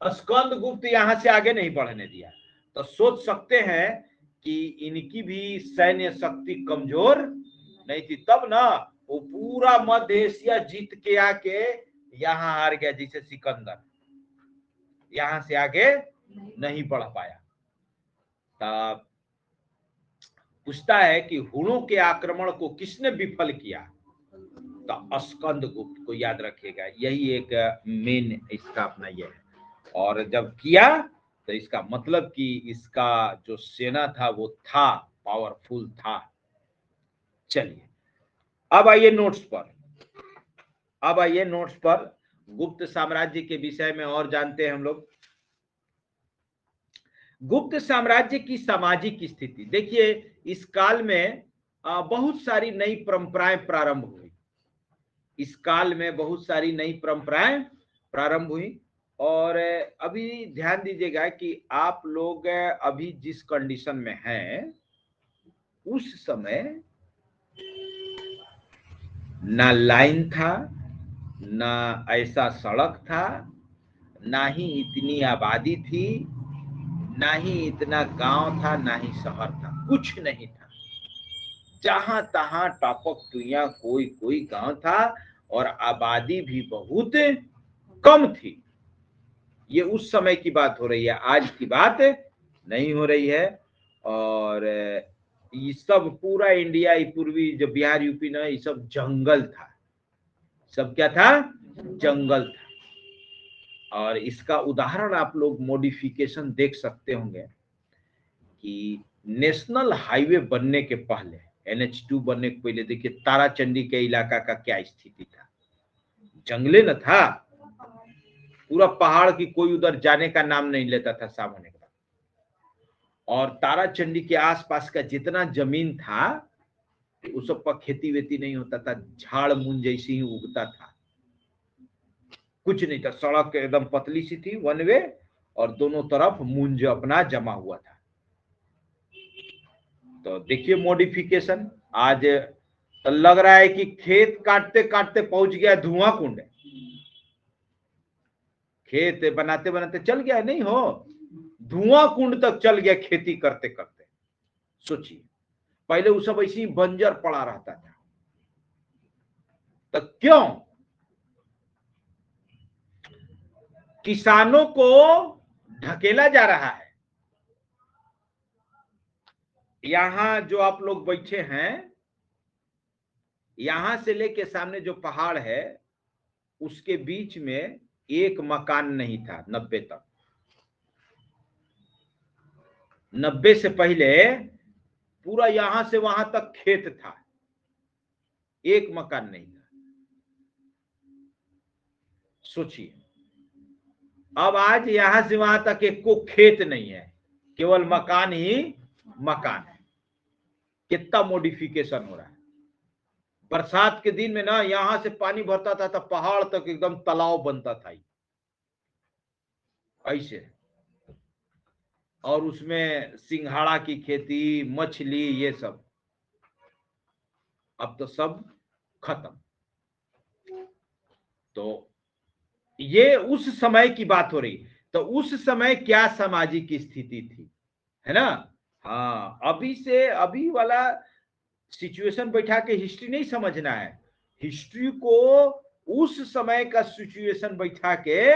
स्कंद गुप्त यहां से आगे नहीं बढ़ने दिया। तो सोच सकते हैं कि इनकी भी सैन्य शक्ति कमजोर नहीं थी। तब ना वो पूरा मध्य एशिया जीत के आके यहां हार गया, जैसे सिकंदर यहां से आगे नहीं बढ़ पाया। तब पूछता है कि हुणों के आक्रमण को किसने विफल किया? तो स्कंद गुप्त को याद रखिएगा, यही एक मेन इसका अपना यह है। और जब किया तो इसका मतलब कि इसका जो सेना था वो था, पावरफुल था। चलिए अब आइए नोट्स पर। अब आइए नोट्स पर गुप्त साम्राज्य के विषय में और जानते हैं हम लोग। गुप्त साम्राज्य की सामाजिक स्थिति देखिए, इस काल में बहुत सारी नई परंपराएं प्रारंभ हुई। इस काल में बहुत सारी नई परंपराएं प्रारंभ हुई। और अभी ध्यान दीजिएगा कि आप लोग अभी जिस कंडीशन में हैं, उस समय ना लाइन था, ना ऐसा सड़क था, ना ही इतनी आबादी थी, ना ही इतना गांव था, ना ही शहर था, कुछ नहीं था। जहां तहां टॉपक टुइया कोई कोई गांव था, और आबादी भी बहुत कम थी। ये उस समय की बात हो रही है, आज की बात नहीं हो रही है। और ये सब पूरा इंडिया, पूर्वी जो बिहार यूपी ना, ये सब जंगल था। सब क्या था? जंगल था। और इसका उदाहरण आप लोग मॉडिफिकेशन देख सकते होंगे कि नेशनल हाईवे बनने के पहले, NH2 बनने के पहले देखिए ताराचंडी के इलाका का क्या स्थिति था। जंगले न था, पूरा पहाड़ की, कोई उधर जाने का नाम नहीं लेता था सामने का। और ताराचंडी के आसपास का जितना जमीन था उस सब पर खेती वेती नहीं होता था, झाड़ मून जैसी ही उगता था, कुछ नहीं था। सड़क एकदम पतली सी थी, वन वे, और दोनों तरफ मूंज अपना जमा हुआ था। तो देखिए मॉडिफिकेशन, आज तो लग रहा है कि खेत काटते काटते पहुंच गया धुआं कुंड। खेत बनाते बनाते चल गया, नहीं हो, धुआं कुंड तक चल गया खेती करते करते। सोचिए, पहले वो सब ऐसे ही बंजर पड़ा रहता था। तो क्यों? किसानों को ढकेला जा रहा है। यहां जो आप लोग बैठे हैं, यहां से लेके सामने जो पहाड़ है, उसके बीच में एक मकान नहीं था 90 तक। 90 से पहले पूरा यहां से वहां तक खेत था, एक मकान नहीं था। सोचिए, अब आज यहां से वहां तक एक को खेत नहीं है, केवल मकान ही मकान है। कितना मॉडिफिकेशन हो रहा है। बरसात के दिन में ना, यहां से पानी भरता था तो पहाड़ तक एकदम तालाब बनता था ऐसे। और उसमें सिंघाड़ा की खेती, मछली, ये सब। अब तो सब खत्म। तो ये उस समय की बात हो रही। तो उस समय क्या सामाजिक स्थिति थी, है ना? हाँ, अभी से अभी वाला सिचुएशन बैठा के हिस्ट्री नहीं समझना है। हिस्ट्री को उस समय का सिचुएशन बैठा के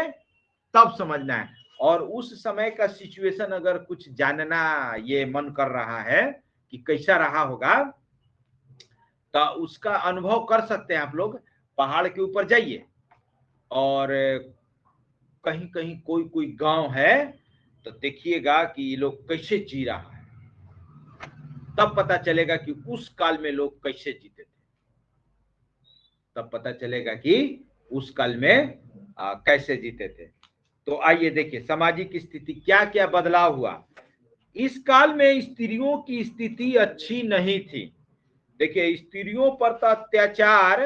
तब समझना है। और उस समय का सिचुएशन अगर कुछ जानना ये मन कर रहा है कि कैसा रहा होगा, तो उसका अनुभव कर सकते हैं आप लोग। पहाड़ के ऊपर जाइए और कहीं कहीं कोई कोई गांव है तो देखिएगा कि ये लोग कैसे जी रहा है, तब पता चलेगा कि उस काल में लोग कैसे जीते थे, तब पता चलेगा कि उस काल में कैसे जीते थे। तो आइए देखिए सामाजिक स्थिति क्या क्या बदलाव हुआ। इस काल में स्त्रियों की स्थिति अच्छी नहीं थी। देखिए स्त्रियों पर तो अत्याचार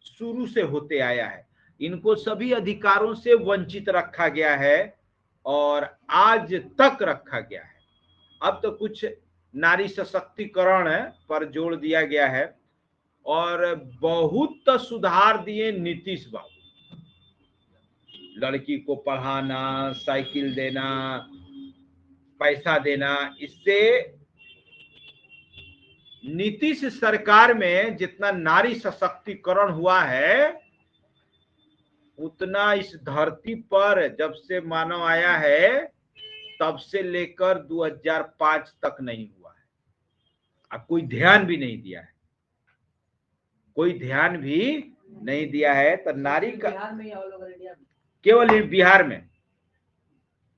शुरू से होते आया है, इनको सभी अधिकारों से वंचित रखा गया है और आज तक रखा गया है। अब तो कुछ नारी सशक्तिकरण पर जोर दिया गया है और बहुत सुधार दिए नीतीश बाबू। लड़की को पढ़ाना, साइकिल देना, पैसा देना, इससे नीतीश सरकार में जितना नारी सशक्तिकरण हुआ है उतना इस धरती पर जब से मानव आया है तब से लेकर 2005 तक नहीं हुआ है। अब कोई ध्यान भी नहीं दिया है, कोई ध्यान भी नहीं दिया है। तो नारी का केवल बिहार में,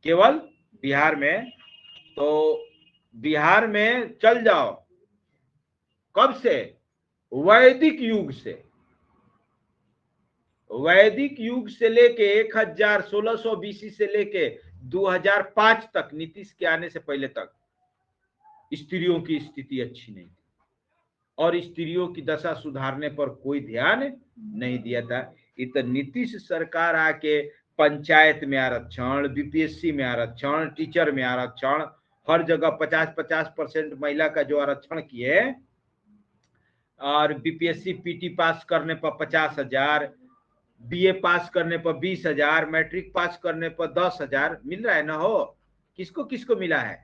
केवल बिहार में, तो बिहार में चल जाओ कब से, वैदिक युग से, वैदिक युग से लेके 1600 बीसी से लेके 2005 तक, नीतीश के आने से पहले तक स्त्रियों की स्थिति अच्छी नहीं थी और स्त्रियों की दशा सुधारने पर कोई ध्यान नहीं दिया था। ये तो नीतीश सरकार आके पंचायत में आरक्षण, बीपीएससी में आरक्षण, टीचर में आरक्षण, हर जगह 50-50% महिला का जो आरक्षण किए, और बीपीएससी पीटी पास करने पर 50,000, बीए पास करने पर 20,000, मैट्रिक पास करने पर 10,000 मिल रहा है ना। हो किसको किसको मिला है?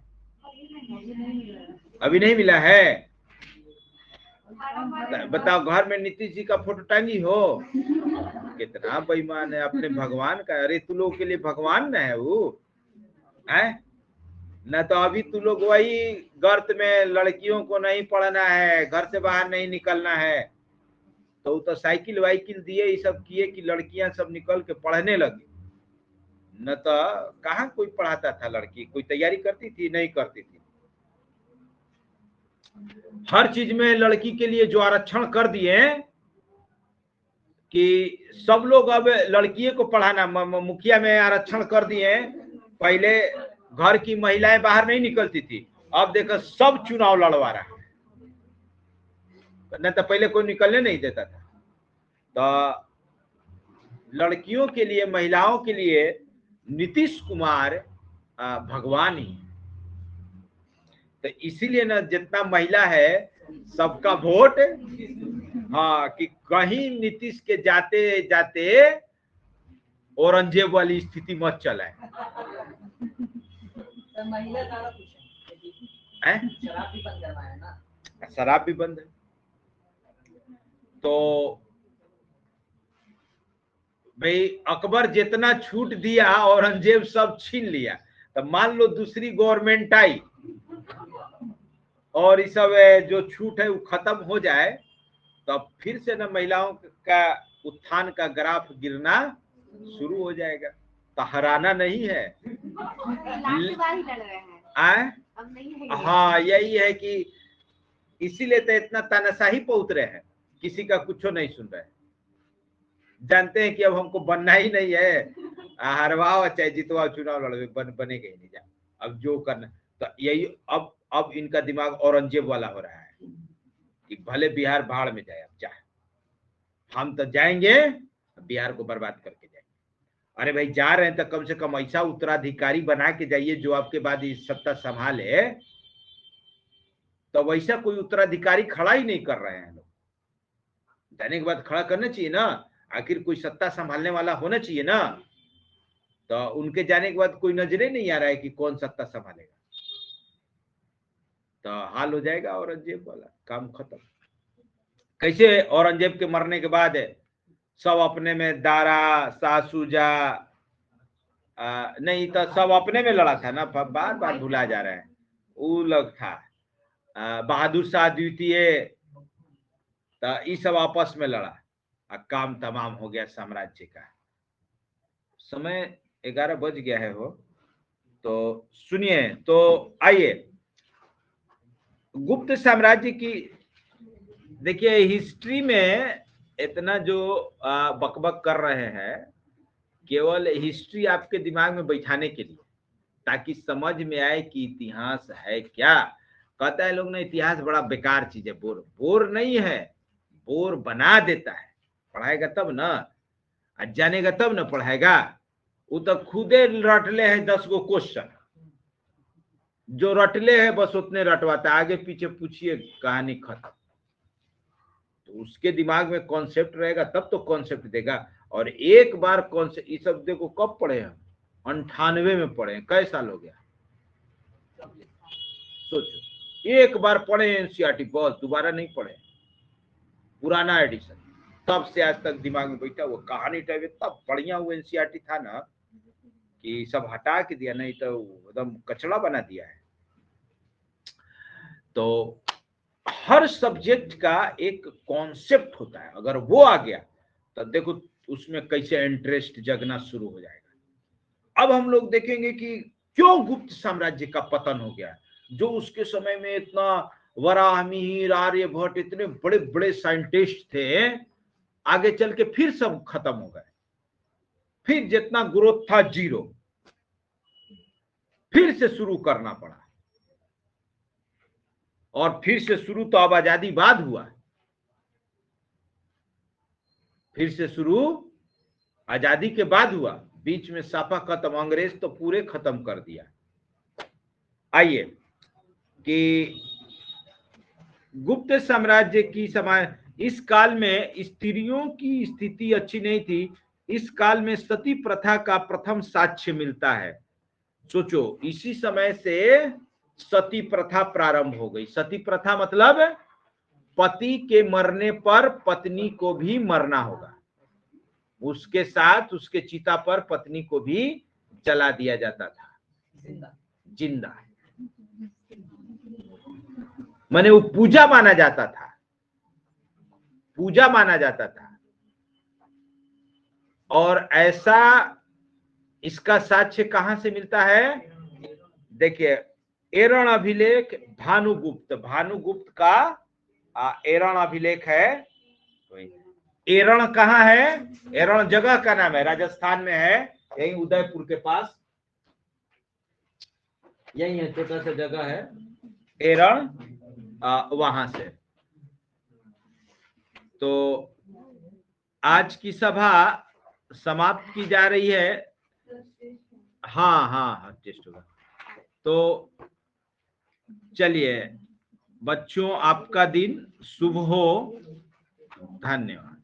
अभी नहीं मिला है। बताओ, घर में नीतीश जी का फोटो टांगी हो? कितना बेईमान है अपने भगवान का। अरे तू लोग के लिए भगवान न है वो है न, तो अभी तू लोग वही गर्त में लड़कियों को नहीं पढ़ना है, घर से बाहर नहीं निकलना है, तो साइकिल वाइकिल दिए, ये सब किए कि लड़कियां सब निकल के पढ़ने लगी। न तो कहाँ कोई पढ़ाता था लड़की, कोई तैयारी करती थी? नहीं करती थी। हर चीज में लड़की के लिए जो आरक्षण कर दिए कि सब लोग अब लड़कियों को पढ़ाना, मुखिया में आरक्षण कर दिए। पहले घर की महिलाएं बाहर नहीं निकलती थी, अब देखो सब चुनाव लड़वा रहा है, न तो पहले कोई निकलने नहीं देता था। तो लड़कियों के लिए, महिलाओं के लिए नीतीश कुमार भगवान ही। तो इसीलिए ना जितना महिला है सबका वोट, हाँ, कि कहीं नीतीश के जाते जाते औरंगजेब वाली स्थिति मत चलाए। महिला सारा कुछ है, शराब भी बंद करवाया ना, शराब भी बंद है। तो भाई अकबर जितना छूट दिया औरंगजेब सब छीन लिया। तो मान लो दूसरी गवर्नमेंट आई और इस सब जो छूट है वो खत्म हो जाए, तो फिर से ना महिलाओं का उत्थान का ग्राफ गिरना शुरू हो जाएगा। तो हराना नहीं है, अब नहीं है। हाँ, यही है कि इसीलिए तो इतना तानाशाही पे उतरे हैं, किसी का कुछ नहीं सुन रहे। जानते हैं कि अब हमको बनना ही नहीं है, हरवाओ चाहे जितवाओ, चुनाव लड़े, बनेगा ही नहीं। जा अब जो करना, तो यही अब इनका दिमाग औरंगजेब वाला हो रहा है कि भले बिहार भाड़ में जाए, अब चाहे हम तो जाएंगे, बिहार को बर्बाद करके जाएंगे। अरे भाई जा रहे हैं तो कम से कम ऐसा उत्तराधिकारी बना के जाइए जो आपके बाद इस सत्ता संभाले। तो वैसा कोई उत्तराधिकारी खड़ा ही नहीं कर रहे हैं लोग। जाने के बाद खड़ा करना चाहिए ना, आखिर कोई सत्ता संभालने वाला होना चाहिए ना। तो उनके जाने के बाद कोई नजरे नहीं आ रहा है कि कौन सत्ता संभालेगा। तो हाल हो जाएगा औरंगजेब वाला, काम खत्म। कैसे औरंगजेब के मरने के बाद सब अपने में दारा, सासूजा, नहीं तो सब अपने में लड़ा था ना, बार बार भुला जा रहे हैं। वो लोग था बहादुर शाह द्वितीय, तो ये सब आपस में लड़ा, काम तमाम हो गया साम्राज्य का। समय 11 बज गया है हो, तो सुनिए। तो आइए, गुप्त साम्राज्य की देखिए हिस्ट्री में इतना जो बकबक कर रहे हैं, केवल हिस्ट्री आपके दिमाग में बैठाने के लिए, ताकि समझ में आए कि इतिहास है क्या। कहता है लोग ना इतिहास बड़ा बेकार चीज है। बोर बोर नहीं है, बोर बना देता है। पढ़ाएगा तब ना, आज जानेगा तब ना पढ़ाएगा। वो तो खुदे रटले है 10 गो क्वेश्चन, जो रटले है बस उतने रटवाता, आगे पीछे पूछिए कहानी खत्म। तो उसके दिमाग में कॉन्सेप्ट रहेगा तब तो कॉन्सेप्ट देगा। और एक बार कॉन्सेप्ट, इस सब देखो कब पढ़े हम, 98 में पढ़े, कई साल हो गया सोचो। एक बार पढ़े एनसीईआरटी, बस दोबारा नहीं पढ़े, पुराना एडिशन, तब से आज तक दिमाग में बैठा। वो कहानी टाइप इतना बढ़िया वो एनसीईआरटी था ना कि सब हटा के दिया, नहीं तो एकदम कचड़ा बना दिया है। तो हर सब्जेक्ट का एक कॉन्सेप्ट होता है, अगर वो आ गया तो देखो उसमें कैसे इंटरेस्ट जगना शुरू हो जाएगा। अब हम लोग देखेंगे कि क्यों गुप्त साम्राज्य का पतन हो गया। जो उसके समय में इतना वराहमिहिर, आर्यभट्ट, इतने बड़े बड़े साइंटिस्ट थे, आगे चल के फिर सब खत्म हो गए। फिर जितना ग्रोथ था जीरो, फिर से शुरू करना पड़ा। और फिर से शुरू तो अब आजादी बाद हुआ, फिर से शुरू आजादी के बाद हुआ। बीच में साफा खत्म, अंग्रेज तो पूरे खत्म कर दिया। आइए कि गुप्त साम्राज्य की समय, इस काल में स्त्रियों की स्थिति अच्छी नहीं थी। इस काल में सती प्रथा का प्रथम साक्ष्य मिलता है। सोचो, इसी समय से सती प्रथा प्रारंभ हो गई। सती प्रथा मतलब पति के मरने पर पत्नी को भी मरना होगा, उसके साथ उसके चिता पर पत्नी को भी जला दिया जाता था जिंदा। माने वो पूजा माना जाता था, पूजा माना जाता था। और ऐसा इसका साक्ष्य कहां से मिलता है? देखिए, एरण अभिलेख भानुगुप्त, भानुगुप्त का एरण अभिलेख है। एरण कहाँ है? एरण जगह का नाम है, राजस्थान में है, यही उदयपुर के पास, यही है, छोटा सा जगह है एरण, वहां से। तो आज की सभा समाप्त की जा रही है। हाँ हाँ हाँ, टेस्ट होगा। तो चलिए बच्चों, आपका दिन शुभ हो। धन्यवाद।